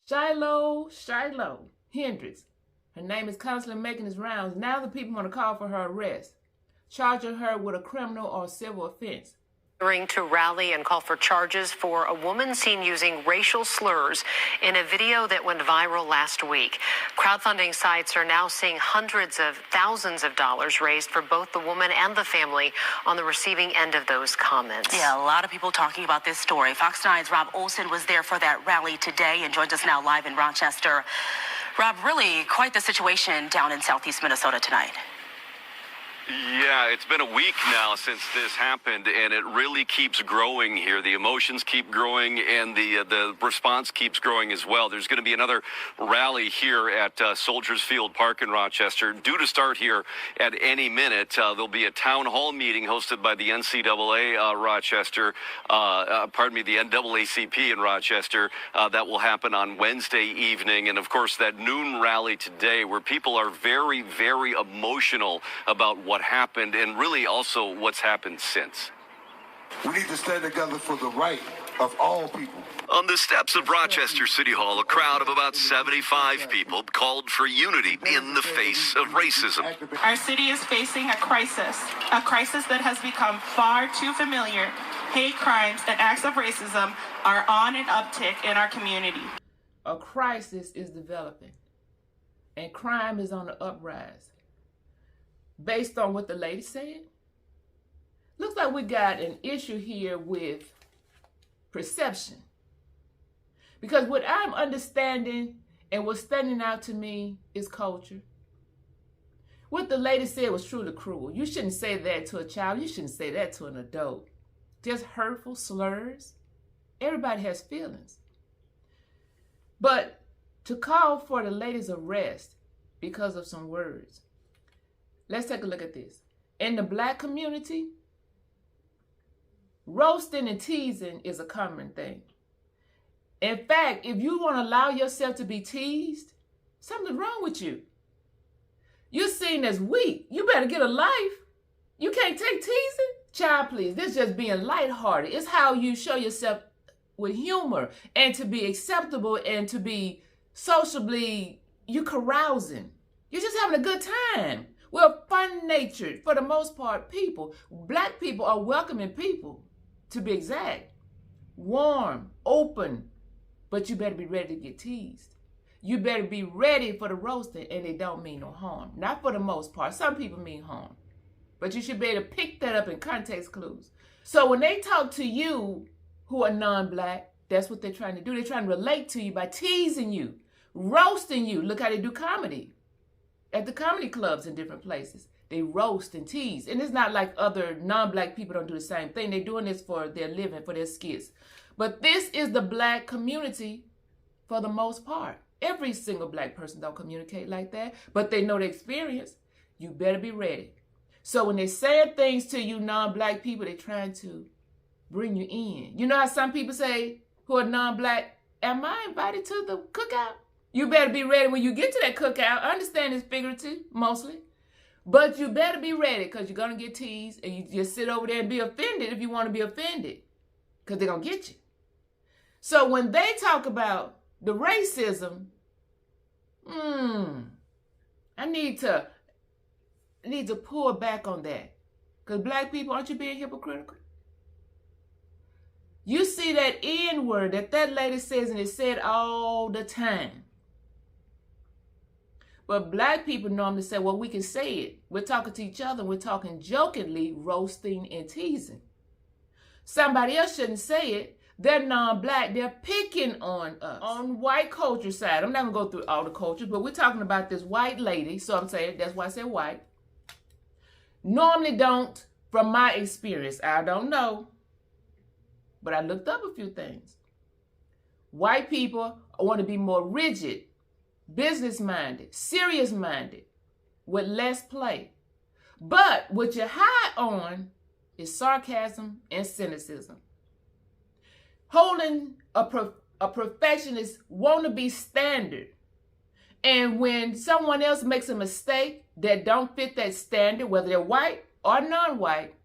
Shiloh Hendrix. Her name is constantly making its rounds. Now the people want to call for her arrest, charging her with a criminal or civil offense. To rally and call for charges for a woman seen using racial slurs in a video that went viral last week. Crowdfunding sites are now seeing hundreds of thousands of dollars raised for both the woman and the family on the receiving end of those comments. Yeah, a lot of people talking about this story. Fox 9's Rob Olson was there for that rally today and joins us now live in Rochester. Rob, really quite the situation down in southeast Minnesota tonight. Yeah, it's been a week now since this happened, and it really keeps growing here. The emotions keep growing, and the response keeps growing as well. There's going to be another rally here at Soldiers Field Park in Rochester, due to start here at any minute. There'll be a town hall meeting hosted by the NCAA Rochester, the NAACP in Rochester. That will happen on Wednesday evening, and of course that noon rally today, where people are very, very emotional about what happened and really also what's happened since. We need to stand together for the right of all people. On the steps of Rochester City Hall, a crowd of about 75 people called for unity in the face of racism. Our city is facing a crisis that has become far too familiar. Hate crimes and acts of racism are on an uptick in our community. A crisis is developing, and crime is on the uprise. Based on what the lady said, looks like we got an issue here with perception. Because what I'm understanding and what's standing out to me is culture. What the lady said was truly cruel. You shouldn't say that to a child. You shouldn't say that to an adult. Just hurtful slurs. Everybody has feelings. But to call for the lady's arrest because of some words. Let's take a look at this. In the black community, roasting and teasing is a common thing. In fact, if you want to allow yourself to be teased, something's wrong with you. You're seen as weak. You better get a life. You can't take teasing? Child, please, this is just being lighthearted. It's how you show yourself with humor and to be acceptable and to be sociably, you carousing. You're just having a good time. We're fun-natured, for the most part, people. Black people are welcoming people, to be exact. Warm, open, but you better be ready to get teased. You better be ready for the roasting, and they don't mean no harm. Not for the most part. Some people mean harm. But you should be able to pick that up in context clues. So when they talk to you who are non-black, that's what they're trying to do. They're trying to relate to you by teasing you, roasting you. Look how they do comedy. At the comedy clubs in different places, they roast and tease. And it's not like other non-black people don't do the same thing. They're doing this for their living, for their skits. But this is the black community for the most part. Every single black person don't communicate like that, but they know the experience. You better be ready. So when they're saying things to you non-black people, they're trying to bring you in. You know how some people say, who are non-black, am I invited to the cookout? You better be ready when you get to that cookout. I understand it's figurative, mostly. But you better be ready because you're going to get teased and you just sit over there and be offended if you want to be offended because they're going to get you. So when they talk about the racism, I need to pull back on that. Because black people, aren't you being hypocritical? You see that N-word that lady says, and it's said all the time. But black people normally say, well, we can say it. We're talking to each other. We're talking jokingly, roasting and teasing. Somebody else shouldn't say it. They're non-black. They're picking on us. On white culture side, I'm not going to go through all the cultures, but we're talking about this white lady. So I'm saying, that's why I said white. Normally don't, from my experience, I don't know. But I looked up a few things. White people want to be more rigid, business-minded, serious-minded, with less play. But what you're high on is sarcasm and cynicism. Holding a perfectionist wannabe standard. And when someone else makes a mistake that don't fit that standard, whether they're white or non-white,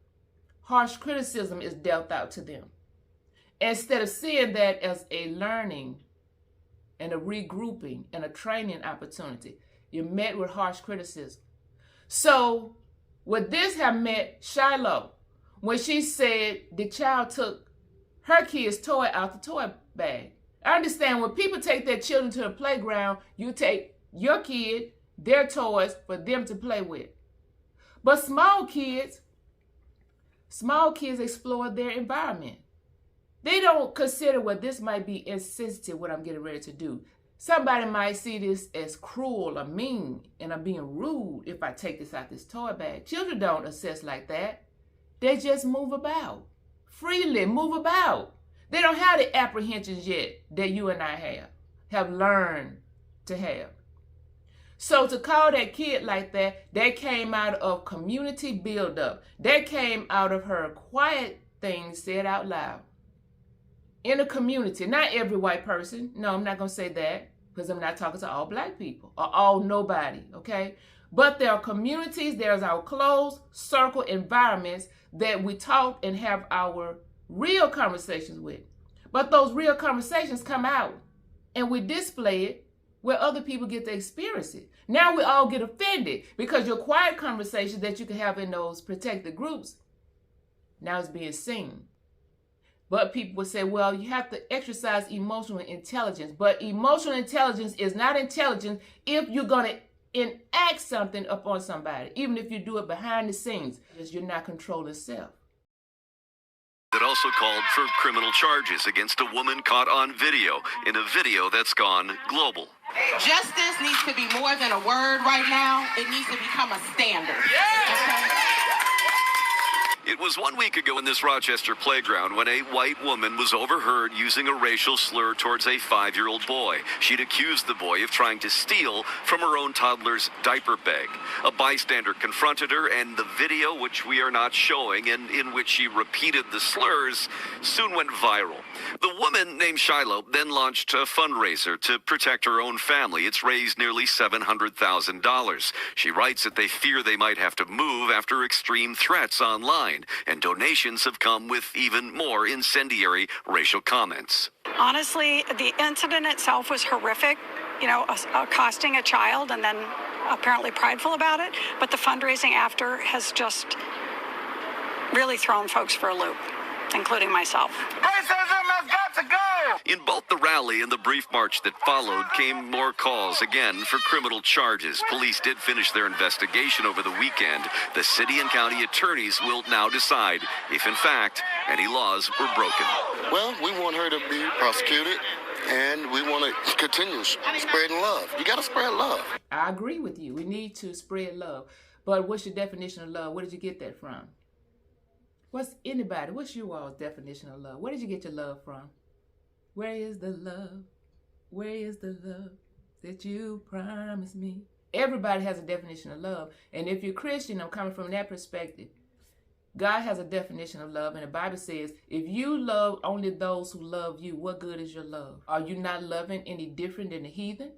harsh criticism is dealt out to them. Instead of seeing that as a learning and a regrouping and a training opportunity. You're met with harsh criticism. So would this have met Shiloh when she said the child took her kid's toy out the toy bag? I understand when people take their children to the playground, you take your kid, their toys for them to play with. But small kids explore their environment. They don't consider, well, this might be insensitive, what I'm getting ready to do. Somebody might see this as cruel or mean, and I'm being rude if I take this out this toy bag. Children don't assess like that. They just move about, freely move about. They don't have the apprehensions yet that you and I have learned to have. So to call that kid like that came out of community buildup. That came out of her quiet things said out loud. In a community, not every white person. No, I'm not going to say that because I'm not talking to all black people or all nobody, okay? But there are communities, there's our closed circle environments that we talk and have our real conversations with. But those real conversations come out and we display it where other people get to experience it. Now we all get offended because your quiet conversations that you can have in those protected groups now is being seen. But people would say, well, you have to exercise emotional intelligence. But emotional intelligence is not intelligence if you're going to enact something upon somebody, even if you do it behind the scenes, because you're not controlling self. It also called for criminal charges against a woman caught on video in a video that's gone global. Justice needs to be more than a word right now. It needs to become a standard. Okay? It was 1 week ago in this Rochester playground when a white woman was overheard using a racial slur towards a 5-year-old boy. She'd accused the boy of trying to steal from her own toddler's diaper bag. A bystander confronted her, and the video, which we are not showing, and in which she repeated the slurs, soon went viral. The woman, named Shiloh, then launched a fundraiser to protect her own family. It's raised nearly $700,000. She writes that they fear they might have to move after extreme threats online, and donations have come with even more incendiary racial comments. Honestly, the incident itself was horrific, accosting a child and then apparently prideful about it. But the fundraising after has just really thrown folks for a loop, including myself. Racism has got to go! In both the rally and the brief march that followed came more calls again for criminal charges. Police did finish their investigation over the weekend. The city and county attorneys will now decide if, in fact, any laws were broken. Well, we want her to be prosecuted, and we want to continue spreading love. You got to spread love. I agree with you. We need to spread love. But what's your definition of love? Where did you get that from? What's your all's definition of love? Where did you get your love from? Where is the love? Where is the love that you promised me? Everybody has a definition of love. And if you're Christian, I'm coming from that perspective. God has a definition of love. And the Bible says, if you love only those who love you, what good is your love? Are you not loving any different than the heathen?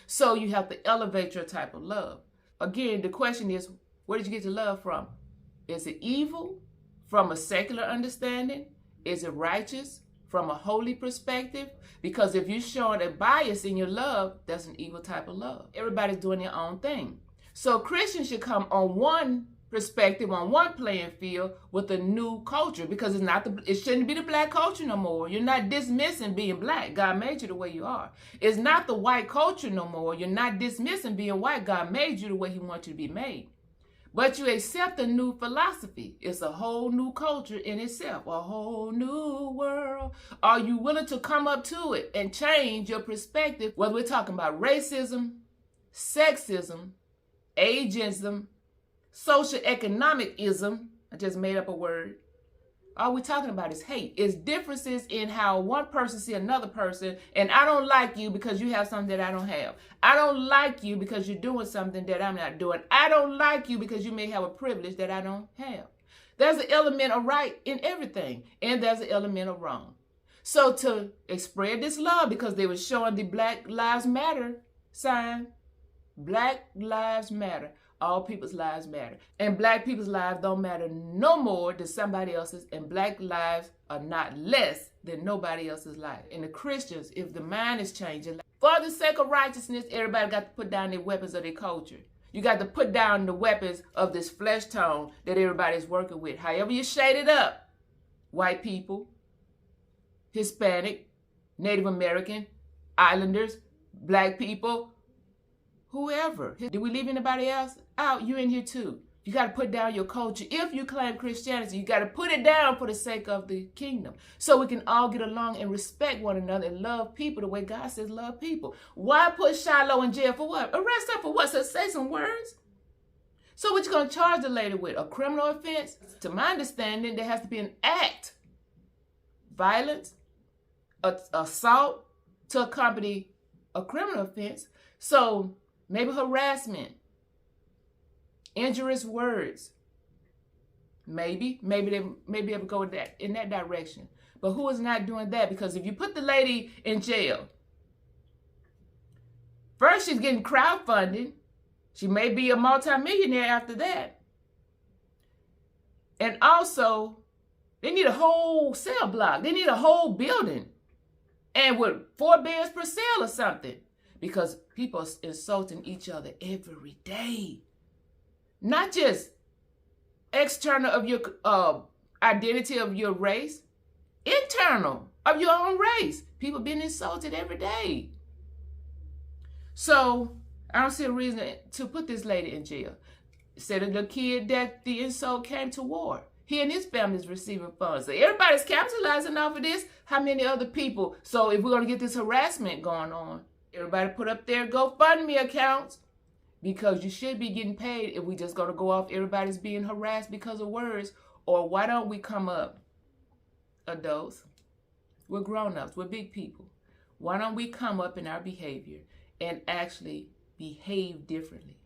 So you have to elevate your type of love. Again, the question is, where did you get your love from? Is it evil from a secular understanding? Is it righteous from a holy perspective? Because if you're showing a bias in your love, that's an evil type of love. Everybody's doing their own thing. So Christians should come on one perspective, on one playing field with a new culture, because it shouldn't be the black culture no more. You're not dismissing being black. God made you the way you are. It's not the white culture no more. You're not dismissing being white. God made you the way he wants you to be made. But you accept a new philosophy. It's a whole new culture in itself, a whole new world. Are you willing to come up to it and change your perspective? Whether we're talking about racism, sexism, ageism, social economicism, I just made up a word. All we're talking about is hate. It's differences in how one person sees another person, and I don't like you because you have something that I don't have. I don't like you because you're doing something that I'm not doing. I don't like you because you may have a privilege that I don't have. There's an element of right in everything, and there's an element of wrong. So to spread this love, because they were showing the Black Lives Matter sign, Black Lives Matter. All people's lives matter. And black people's lives don't matter no more than somebody else's, and black lives are not less than nobody else's life. And the Christians, if the mind is changing, For the sake of righteousness, everybody got to put down their weapons of their culture. You got to put down the weapons of this flesh tone that everybody's working with. However you shade it up, white people, Hispanic, Native American, Islanders, black people, whoever. Did we leave anybody else out? You in here too. You got to put down your culture. If you claim Christianity, you got to put it down for the sake of the kingdom. So we can all get along and respect one another and love people the way God says love people. Why put Shiloh in jail for what? Arrest her for what? So say some words. So what you going to charge the lady with? A criminal offense? To my understanding, there has to be an act. Violence, assault to accompany a criminal offense. So maybe harassment. Injurious words. Maybe they would go in that direction. But who is not doing that? Because if you put the lady in jail, first she's getting crowdfunding. She may be a multimillionaire after that. And also, they need a whole cell block. They need a whole building. And with 4 beds per cell or something. Because people are insulting each other every day. Not just external of your identity of your race, internal of your own race. People being insulted every day. So I don't see a reason to put this lady in jail. Said of the kid that the insult came to war. He and his family is receiving funds. So everybody's capitalizing off of this. How many other people? So if we're going to get this harassment going on, everybody put up their GoFundMe accounts. Because you should be getting paid if we just going to go off everybody's being harassed because of words. Or why don't we come up, adults, we're grown-ups, we're big people. Why don't we come up in our behavior and actually behave differently?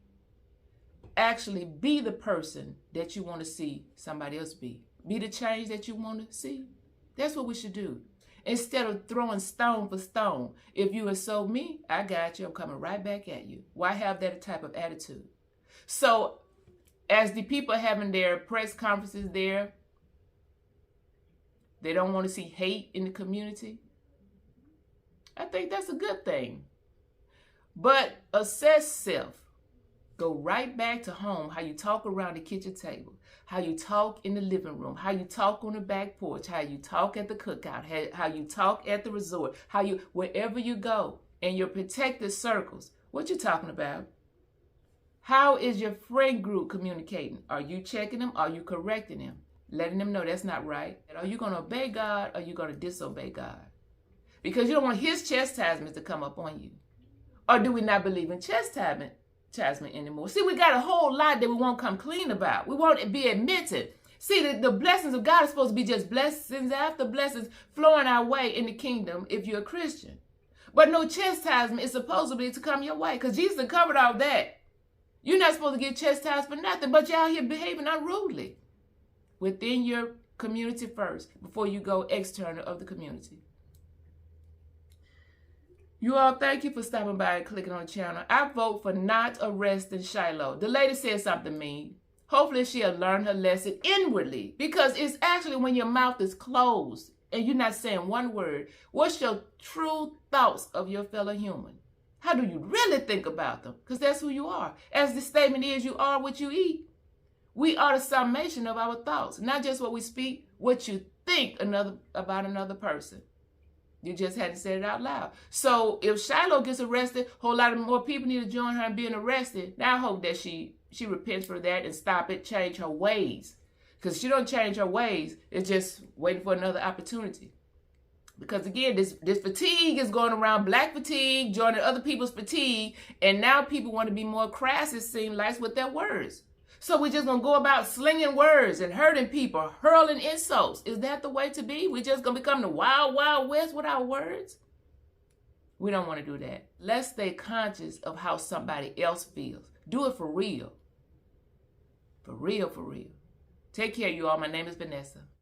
Actually be the person that you want to see somebody else be. Be the change that you want to see. That's what we should do. Instead of throwing stone for stone. If you insult me, I got you. I'm coming right back at you. Why have that type of attitude? So as the people having their press conferences there, they don't want to see hate in the community. I think that's a good thing. But assess self. Go right back to home, how you talk around the kitchen table, how you talk in the living room, how you talk on the back porch, how you talk at the cookout, how you talk at the resort, wherever you go in your protected circles. What you talking about? How is your friend group communicating? Are you checking them? Are you correcting them? Letting them know that's not right. Are you going to obey God or are you going to disobey God? Because you don't want his chastisement to come up on you. Or do we not believe in chastisement anymore? See, we got a whole lot that we won't come clean about. We won't be admitted. See, the blessings of God are supposed to be just blessings after blessings flowing our way in the kingdom if you're a Christian. But no chastisement is supposedly to come your way because Jesus covered all that. You're not supposed to get chastised for nothing, but you're out here behaving unruly within your community first before you go external of the community. You all, thank you for stopping by and clicking on the channel. I vote for not arresting Shiloh. The lady said something mean. Hopefully she'll learn her lesson inwardly because it's actually when your mouth is closed and you're not saying one word. What's your true thoughts of your fellow human? How do you really think about them? Because that's who you are. As the statement is, you are what you eat. We are the summation of our thoughts. Not just what we speak, what you think about another person. You just had to say it out loud. So if Shiloh gets arrested, a whole lot of more people need to join her in being arrested. Now I hope that she repents for that and stop it, change her ways. Because if she don't change her ways, it's just waiting for another opportunity. Because again, this fatigue is going around, black fatigue, joining other people's fatigue. And now people want to be more crass, it seems like, with their words. So we're just going to go about slinging words and hurting people, hurling insults. Is that the way to be? We're just going to become the wild, wild west with our words? We don't want to do that. Let's stay conscious of how somebody else feels. Do it for real. For real, for real. Take care, you all. My name is Vanessa.